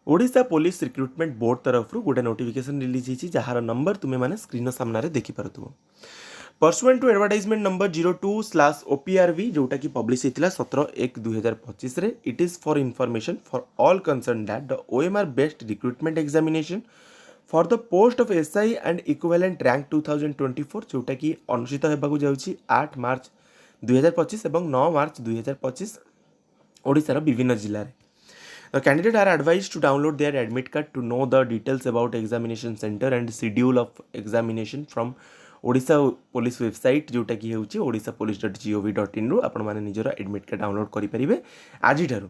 Odisha police recruitment board तरफ गोटे notification release होती जार नंबर तुम्हें मैंने स्क्रीन सामने देखिपु pursuant to advertisement number 02/OPRV जोटा कि पब्लिश होता 17/1/2025 it is for information for all concern that the OMR based recruitment examination for the post of SI and equivalent rank 2024 जोटा कि अनुष्ठित होगा जाऊँगी 8 मार्च 2025 और 9 मार्च 2025 ओडिशार विभिन्न जिले में। The candidate are advised to download their admit card to know the details about examination center and schedule of examination from Odisha police website जोटा कि होची odishapolice.gov.in रु आपण माने निजर एडमिट कार्ड डाउनलोड करि परिबे आजि ठारू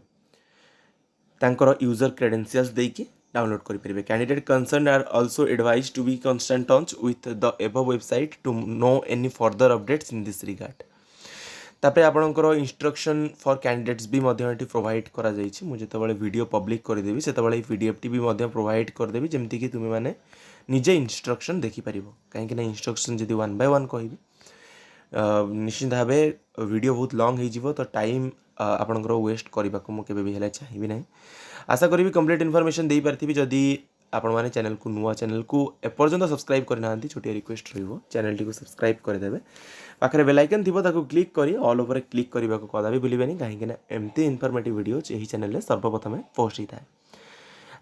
तांकर यूजर क्रेडेंशियल्स देके डाउनलोड करि परिबे। Candidate concern are also advised to be constant touch with the above website to know any further updates in this regard. तापर आपणकर इंस्ट्रक्शन फॉर कैंडिडेट्स भी प्रोवाइड करा जाइछि। मु जेतेबेले वीडियो पब्लिक करदेवी सेतेबेले पीडीएफ टी भी प्रोवाइड करदेवी जेमती कि तुमे माने निजे इंस्ट्रक्शन देखिपार कहीं इंस्ट्रक्शन जब 1 by 1 कहि निश्चित भाव वीडियो बहुत लॉन्ग हो तो टाइम आपणकर वेस्ट करने को मुझे भी हेल्ले चाहिए ना। आशा करी कंप्लीट इनफॉरमेशन दे पार्थी जदि आपण मैंने चैनल को नुआ चैनल को एपर्यंत सब्सक्राइब करना छोटिया रिक्वेस्ट रही चैनल टी सब्सक्राइब करदे पाखे बेल आइकन थी क्लिक कर ऑल ओवर क्लिक करने को कदा भी भूलें कहीं एमती इनफॉर्मेटिव वीडियो यही चैनल सर्वप्रथम पोस्ट होता है।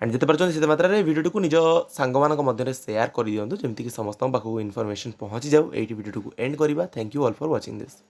एंड जिते पार्टी से मात्रा वीडियो को निज सांग मध्य सेयार कर दिखाँ जमीक समस्त पाखक इनफॉरमेशन पहुँची जाऊ ये वीडियो को एंड करवा। Thank you all for watching this.